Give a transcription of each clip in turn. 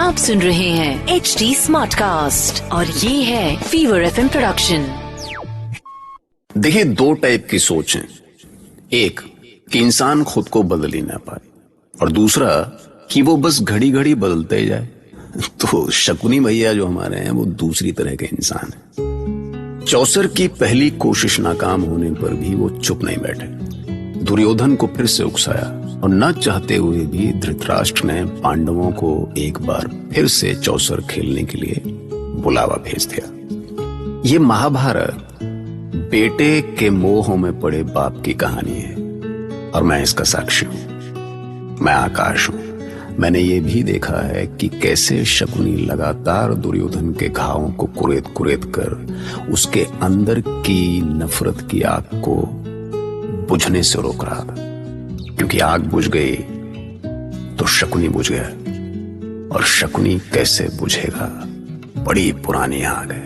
आप सुन रहे हैं HD स्मार्ट कास्ट और ये है फीवर FM प्रोडक्शन। देखिए, दो टाइप की सोच है। एक कि इंसान खुद को बदल ही ना पाए, और दूसरा कि वो बस घड़ी घड़ी बदलते ही जाए। तो शकुनी भैया जो हमारे हैं वो दूसरी तरह के इंसान है। चौसर की पहली कोशिश नाकाम होने पर भी वो चुप नहीं बैठे। दुर्योधन को फिर से उकसाया और न चाहते हुए भी धृतराष्ट्र ने पांडवों को एक बार फिर से चौसर खेलने के लिए बुलावा भेज दिया। ये महाभारत बेटे के मोह में पड़े बाप की कहानी है और मैं इसका साक्षी हूं। मैं आकाश हूं। मैंने ये भी देखा है कि कैसे शकुनी लगातार दुर्योधन के घावों को कुरेद कुरेद कर उसके अंदर की नफरत की आग को बुझने से रोक रहा था, क्योंकि आग बुझ गई तो शकुनी बुझ गया, और शकुनी कैसे बुझेगा, बड़ी पुरानी आग है।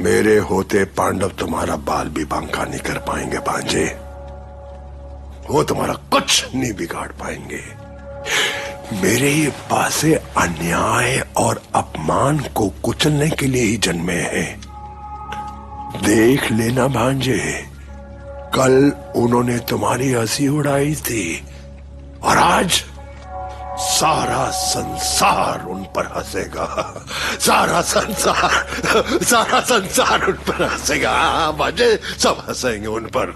मेरे होते पांडव तुम्हारा बाल भी बांका नहीं कर पाएंगे भांजे। वो तुम्हारा कुछ नहीं बिगाड़ पाएंगे। मेरे ये पासे अन्याय और अपमान को कुचलने के लिए ही जन्मे हैं। देख लेना भांजे, कल उन्होंने तुम्हारी हंसी उड़ाई थी और आज सारा संसार उन पर हंसेगा। सारा संसार उन पर हंसेगा। भांजे, सब हंसेंगे उन पर।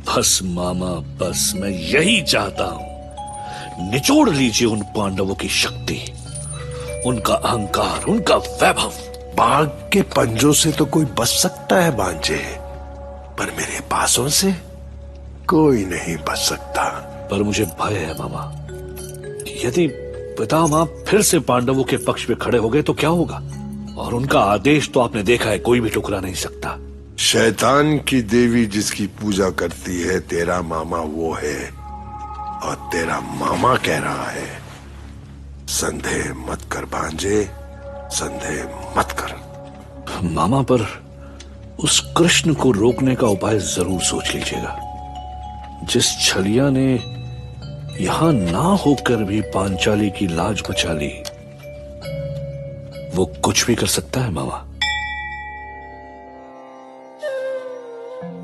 बस मामा, बस मैं यही चाहता हूं। निचोड़ लीजिए उन पांडवों की शक्ति, उनका अहंकार, उनका वैभव। बाघ के पंजों से तो कोई बच सकता है भांजे, पर मेरे पासों से कोई नहीं बच सकता। पर मुझे भय है मामा, यदि पितामह फिर से पांडवों के पक्ष में खड़े हो गए तो क्या होगा? और उनका आदेश तो आपने देखा है, कोई भी टुकरा नहीं सकता। शैतान की देवी जिसकी पूजा करती है तेरा मामा वो है, और तेरा मामा कह रहा है। संदेह मत कर भांजे, संदेह मत कर। मामा, पर उस कृष्ण को रोकने का उपाय जरूर सोच लीजिएगा। जिस छलिया ने यहां ना होकर भी पांचाली की लाज बचा ली, वो कुछ भी कर सकता है मामा।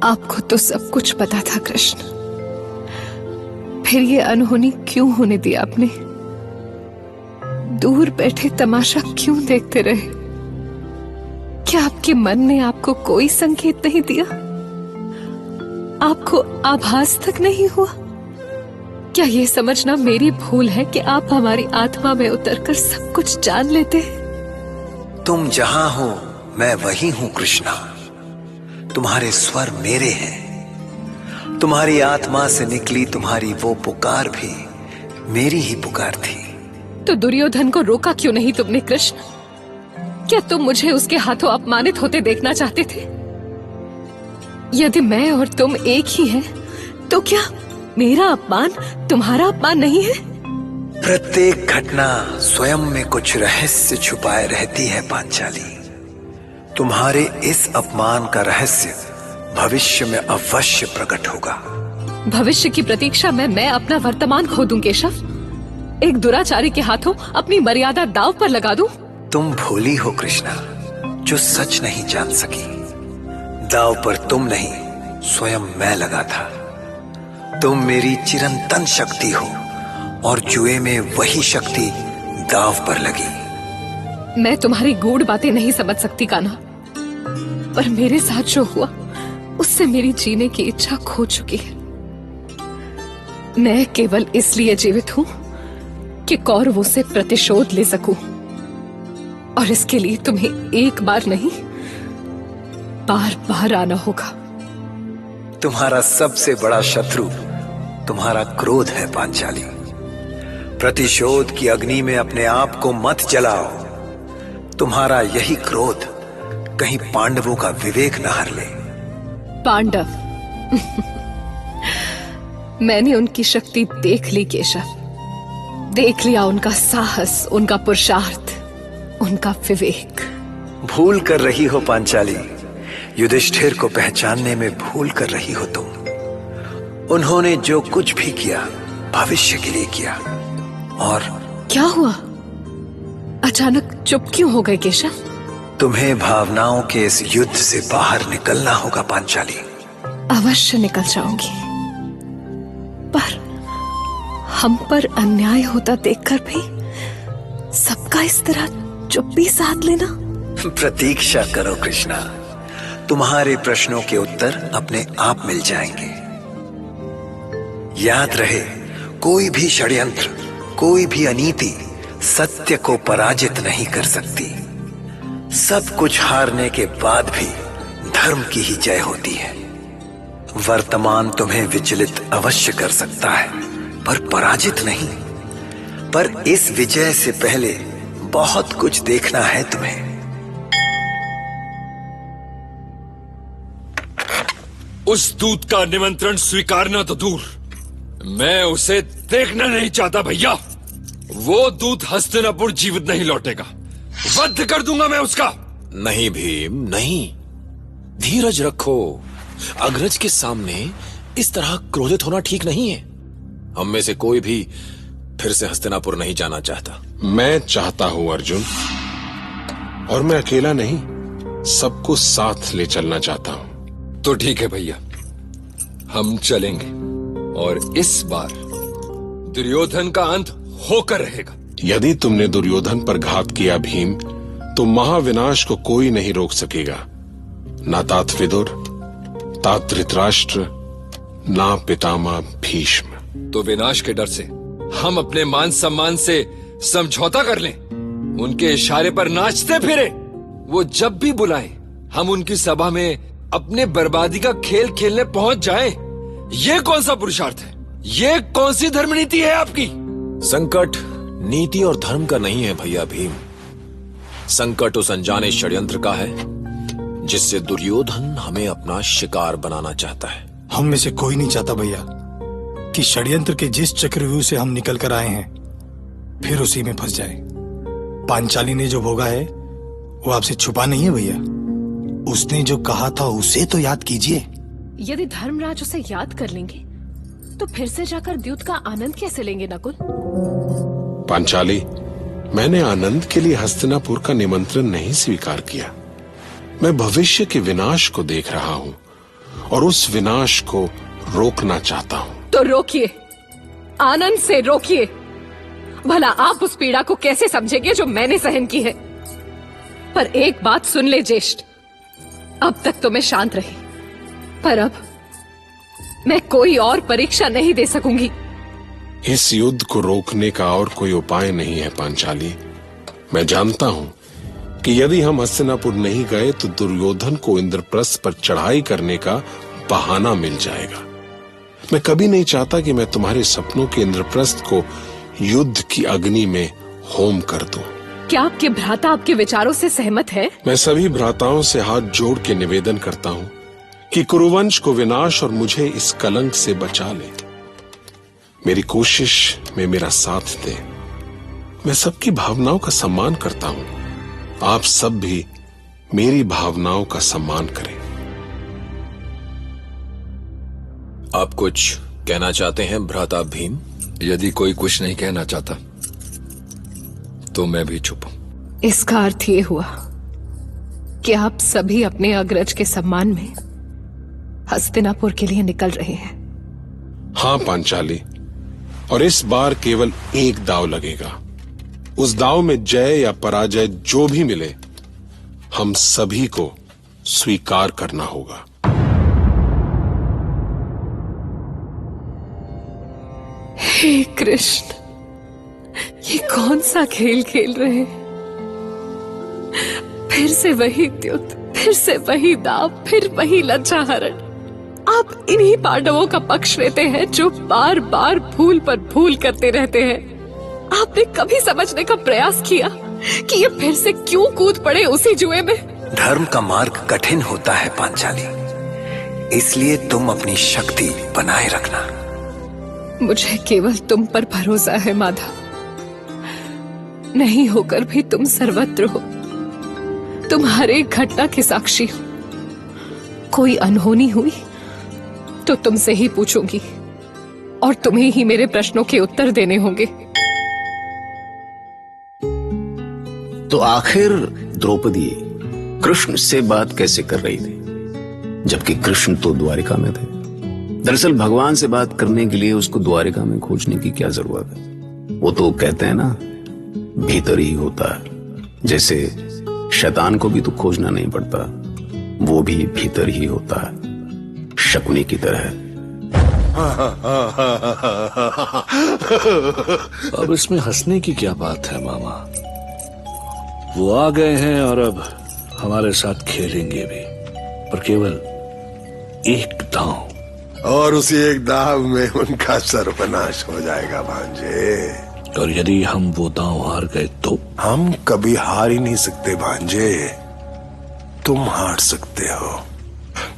आपको तो सब कुछ पता था कृष्ण, फिर ये अनहोनी क्यों होने दी आपने? दूर बैठे तमाशा क्यों देखते रहे? क्या आपके मन ने आपको कोई संकेत नहीं दिया? आपको आभास तक नहीं हुआ? क्या ये समझना मेरी भूल है कि आप हमारी आत्मा में उतरकर सब कुछ जान लेते हैं? तुम जहां हो मैं वही हूं कृष्णा। तुम्हारे स्वर मेरे हैं। तुम्हारी आत्मा से निकली तुम्हारी वो पुकार भी मेरी ही पुकार थी। तो दुर्योधन को रोका क्यों नहीं तुमने कृष्ण? क्या तुम मुझे उसके हाथों अपमानित होते देखना चाहते थे? यदि मैं और तुम एक ही हैं, तो क्या मेरा अपमान तुम्हारा अपमान नहीं है? प्रत्येक घटना स्वयं में कुछ रहस्य छुपाए रहती है पांचाली। तुम्हारे इस अपमान का रहस्य भविष्य में अवश्य प्रकट होगा। भविष्य की प्रतीक्षा में मैं अपना वर्तमान खो दूं केशव? एक दुराचारी के हाथों अपनी मर्यादा दांव पर लगा दूं? तुम भोली हो कृष्णा, जो सच नहीं जान सकी। दांव पर तुम नहीं, स्वयं मैं लगा था। तुम मेरी चिरंतन शक्ति हो, और जुए में वही शक्ति दांव पर लगी। मैं तुम्हारी गूढ़ बातें नहीं समझ सकती कान्हा, पर मेरे साथ जो हुआ उससे मेरी जीने की इच्छा खो चुकी है। मैं केवल इसलिए जीवित हूं कि कौरवों से प्रतिशोध ले सकूं, और इसके लिए तुम्हें एक बार नहीं, बार बार आना होगा। तुम्हारा सबसे बड़ा शत्रु तुम्हारा क्रोध है पांचाली। प्रतिशोध की अग्नि में अपने आप को मत जलाओ। तुम्हारा यही क्रोध कहीं पांडवों का विवेक न हर ले। पांडव? मैंने उनकी शक्ति देख ली केशव, देख लिया उनका साहस, उनका पुरुषार्थ, उनका विवेक। भूल कर रही हो पांचाली, युधिष्ठिर को पहचानने में भूल कर रही हो तुम। उन्होंने जो कुछ भी किया भविष्य के लिए किया, और क्या हुआ? अचानक चुप क्यों हो गए केशव? तुम्हें भावनाओं के इस युद्ध से बाहर निकलना होगा पांचाली। अवश्य निकल जाऊंगी, पर हम पर अन्याय होता देखकर भी सबका इस तरह चुप्पी साध लेना। प्रतीक्षा करो कृष्णा, तुम्हारे प्रश्नों के उत्तर अपने आप मिल जाएंगे। याद रहे, कोई भी षड्यंत्र, कोई भी अनीति सत्य को पराजित नहीं कर सकती। सब कुछ हारने के बाद भी धर्म की ही जय होती है। वर्तमान तुम्हें विचलित अवश्य कर सकता है, पर पराजित नहीं। पर इस विजय से पहले बहुत कुछ देखना है तुम्हें। उस दूत का निमंत्रण स्वीकारना तो दूर, मैं उसे देखना नहीं चाहता भैया। वो दूत हस्तिनापुर जीवित नहीं लौटेगा, वध कर दूंगा मैं उसका। नहीं भीम, नहीं, धीरज रखो। अग्रज के सामने इस तरह क्रोधित होना ठीक नहीं है। हम में से कोई भी फिर से हस्तिनापुर नहीं जाना चाहता। मैं चाहता हूं अर्जुन, और मैं अकेला नहीं, सबको साथ ले चलना चाहता हूं। तो ठीक है भैया, हम चलेंगे, और इस बार दुर्योधन का अंत होकर रहेगा। यदि तुमने दुर्योधन पर घात किया भीम, तो महाविनाश को कोई नहीं रोक सकेगा। ना तात विदुर, तात धृतराष्ट्र, ना पितामह भीष्म। तो विनाश के डर से हम अपने मान सम्मान से समझौता कर लें, उनके इशारे पर नाचते फिरे। वो जब भी बुलाएं, हम उनकी सभा में अपने बर्बादी का खेल खेलने पहुंच जाएं। ये कौन सा पुरुषार्थ है? ये कौन सी धर्मनीति है आपकी? संकट नीति और धर्म का नहीं है भैया भीम। संकट उस अनजाने षड्यंत्र का है जिससे दुर्योधन हमें अपना शिकार बनाना चाहता है। हम में से कोई नहीं चाहता भैया कि षड्यंत्र के जिस चक्रव्यूह से हम निकल कर आए हैं फिर उसी में फंस जाए। पांचाली ने जो भोगा है वो आपसे छुपा नहीं है भैया। उसने जो कहा था उसे तो याद कीजिए। यदि धर्मराज उसे याद कर लेंगे तो फिर से जाकर द्यूत का आनंद कैसे लेंगे नकुल? पांचाली, मैंने आनंद के लिए हस्तिनापुर का निमंत्रण नहीं स्वीकार किया। मैं भविष्य के विनाश को देख रहा हूं और उस विनाश को रोकना चाहता हूं। तो रोकिए, आनंद से रोकिए। भला आप उस पीड़ा को कैसे समझेंगे जो मैंने सहन की है। पर एक बात सुन ले ज्येष्ठ, अब तक तो मैं शांत रही, पर अब मैं कोई और परीक्षा नहीं दे सकूंगी। इस युद्ध को रोकने का और कोई उपाय नहीं है पांचाली। मैं जानता हूं कि यदि हम हस्तिनापुर नहीं गए तो दुर्योधन को इंद्रप्रस्थ पर चढ़ाई करने का बहाना मिल जाएगा। मैं कभी नहीं चाहता कि मैं तुम्हारे सपनों के इंद्रप्रस्थ को युद्ध की अग्नि में होम कर दूं। क्या आपके भ्राता आपके विचारों से सहमत है? मैं सभी भ्राताओं से हाथ जोड़ के निवेदन करता हूं कि कुरुवंश को विनाश और मुझे इस कलंक से बचा ले। मेरी कोशिश में मेरा साथ दें। मैं सबकी भावनाओं का सम्मान करता हूं। आप सब भी मेरी भावनाओं का सम्मान करें। आप कुछ कहना चाहते हैं भ्राता भीम? यदि कोई कुछ नहीं कहना चाहता तो मैं भी चुप हूं। इसका अर्थ ये हुआ कि आप सभी अपने अग्रज के सम्मान में हस्तिनापुर के लिए निकल रहे हैं। हां पांचाली, और इस बार केवल एक दांव लगेगा। उस दांव में जय या पराजय जो भी मिले, हम सभी को स्वीकार करना होगा। हे कृष्ण, ये कौन सा खेल खेल रहे हैं? फिर से वही द्युत, फिर से वही दाव, फिर वही लज्जाहरण। आप इन्हीं पांडवों का पक्ष लेते हैं जो बार बार भूल पर भूल करते रहते हैं। आपने कभी समझने का प्रयास किया कि ये फिर से क्यों कूद पड़े उसी जुए में? धर्म का मार्ग कठिन होता है पांचाली, इसलिए तुम अपनी शक्ति बनाए रखना। मुझे केवल तुम पर भरोसा है माधव। नहीं होकर भी तुम सर्वत्र हो, तुम हर एक घटना के साक्षी हो। कोई अनहोनी हुई तो तुमसे ही पूछूंगी और तुम्हें ही मेरे प्रश्नों के उत्तर देने होंगे। तो आखिर द्रौपदी कृष्ण से बात कैसे कर रही थी, जबकि कृष्ण तो द्वारिका में थे? दरअसल भगवान से बात करने के लिए उसको द्वारिका में खोजने की क्या जरूरत है? वो तो कहते हैं ना, भीतर ही होता है। जैसे शैतान को भी तो खोजना नहीं पड़ता, वो भी भीतर ही होता है, शकुनी की तरह। अब इसमें हंसने की क्या बात है मामा? वो आ गए हैं और अब हमारे साथ खेलेंगे भी, पर केवल एक दांव। और उसी एक दाव में उनका सर्वनाश हो जाएगा भांजे। और यदि हम वो दांव हार गए तो? हम कभी हार ही नहीं सकते भांजे। तुम हार सकते हो,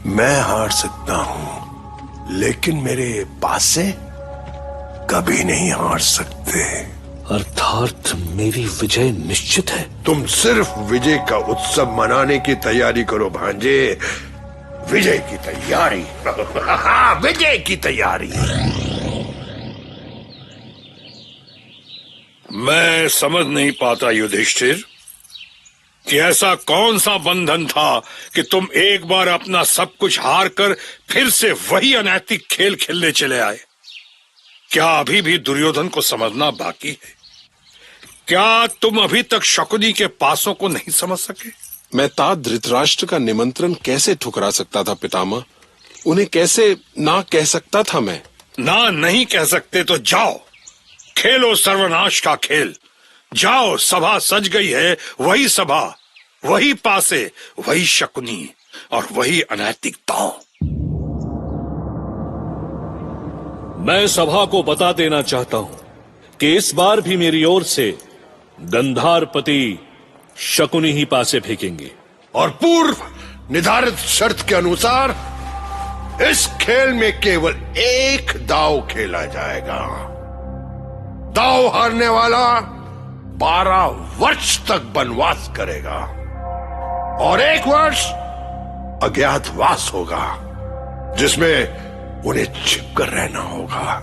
मैं हार सकता हूं, लेकिन मेरे पास से कभी नहीं हार सकते। अर्थात मेरी विजय निश्चित है? तुम सिर्फ विजय का उत्सव मनाने की तैयारी करो भांजे। विजय की तैयारी। विजय की तैयारी। मैं समझ नहीं पाता युधिष्ठिर कि ऐसा कौन सा बंधन था कि तुम एक बार अपना सब कुछ हार कर फिर से वही अनैतिक खेल खेलने चले आए। क्या अभी भी दुर्योधन को समझना बाकी है? क्या तुम अभी तक शकुनी के पासों को नहीं समझ सके? मैं तात धृतराष्ट्र का निमंत्रण कैसे ठुकरा सकता था पितामह? उन्हें कैसे ना कह सकता था मैं? ना नहीं कह सकते तो जाओ, खेलो सर्वनाश का खेल। जाओ, सभा सज गई है, वही सभा, वही पासे, वही शकुनी और वही अनैतिक दांव। मैं सभा को बता देना चाहता हूं कि इस बार भी मेरी ओर से गंधारपति शकुनी ही पासे फेंकेंगे। और पूर्व निर्धारित शर्त के अनुसार इस खेल में केवल एक दाव खेला जाएगा। दाव हारने वाला 12 वर्ष तक वनवास करेगा और 1 वर्ष अज्ञातवास होगा, जिसमें उन्हें छिपकर रहना होगा।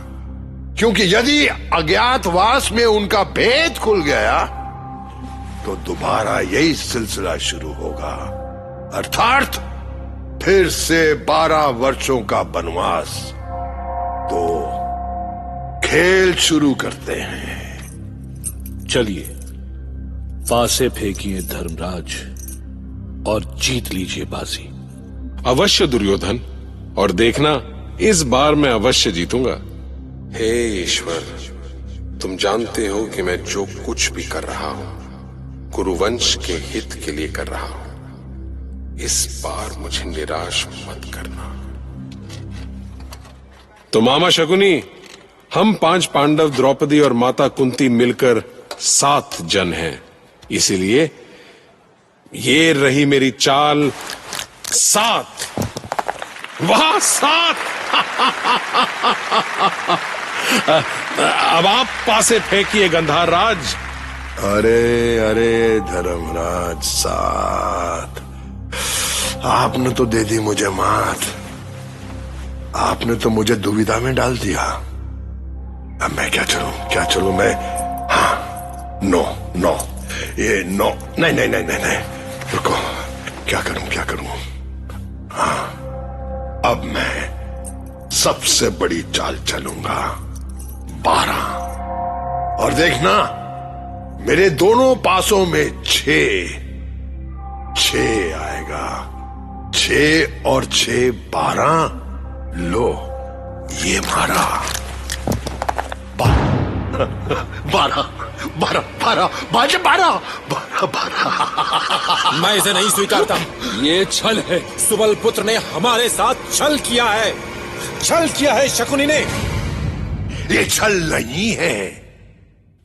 क्योंकि यदि अज्ञातवास में उनका भेद खुल गया तो दोबारा यही सिलसिला शुरू होगा, अर्थात फिर से 12 वर्षों का वनवास। तो खेल शुरू करते हैं। चलिए, पासे फेंकिए धर्मराज और जीत लीजिए बाजी। अवश्य दुर्योधन, और देखना इस बार मैं अवश्य जीतूंगा। हे ईश्वर, तुम जानते हो कि मैं जो कुछ भी कर रहा हूं कुरुवंश के हित के लिए कर रहा हूं। इस बार मुझे निराश मत करना। तो मामा शकुनी, हम 5 पांडव, द्रौपदी और माता कुंती मिलकर 7 जन हैं। इसीलिए ये रही मेरी चाल 7। वाह 7! अब आप पासे फेंकिए गंधार राज। अरे अरे धर्मराज 7, आपने तो दे दी मुझे मात। आपने तो मुझे दुविधा में डाल दिया। अब मैं क्या चलूं मैं? हाँ, नो, ये नो, नहीं, रुको, क्या करूं? हाँ, अब मैं सबसे बड़ी चाल चलूंगा, 12। और देखना, मेरे दोनों पासों में 6 आएगा। 6 और 6 12। लो, ये मारा 12। मैं इसे नहीं स्वीकारता। ये छल है। सुबल पुत्र ने हमारे साथ छल किया है शकुनी ने। ये छल नहीं है,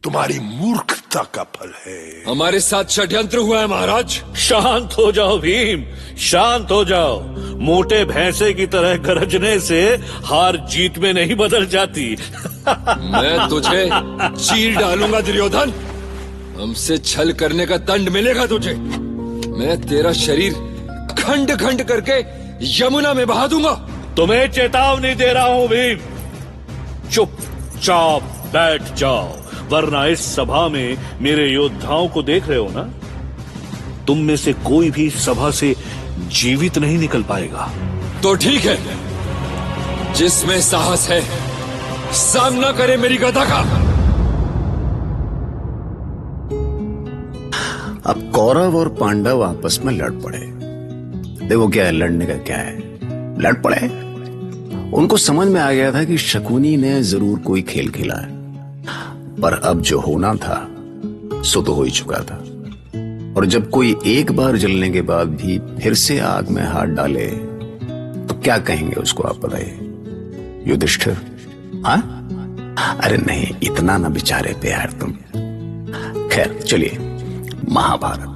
तुम्हारी मूर्खता का फल है। हमारे साथ षड्यंत्र हुआ है महाराज। शांत हो जाओ भीम, शांत हो जाओ। मोटे भैंसे की तरह गरजने से हार जीत में नहीं बदल जाती। मैं तुझे चीर डालूंगा दुर्योधन। हमसे छल करने का दंड मिलेगा तुझे। मैं तेरा शरीर खंड खंड करके यमुना में बहा दूंगा। तुम्हें चेतावनी दे रहा हूं भीम, चुपचाप बैठ जाओ, वरना इस सभा में मेरे योद्धाओं को देख रहे हो ना, तुम में से कोई भी सभा से जीवित नहीं निकल पाएगा। तो ठीक है, जिसमें साहस है सामना करे मेरी गदा का। अब कौरव और पांडव आपस में लड़ पड़े। देखो क्या है, लड़ने का क्या है, लड़ पड़े। उनको समझ में आ गया था कि शकुनी ने जरूर कोई खेल खेला है, पर अब जो होना था सो तो हो ही चुका था। और जब कोई एक बार जलने के बाद भी फिर से आग में हाथ डाले तो क्या कहेंगे उसको, आप बताइए युधिष्ठिर? हाँ, अरे नहीं, इतना ना बेचारे पे यार तुम। खैर चलिए, महाभारत।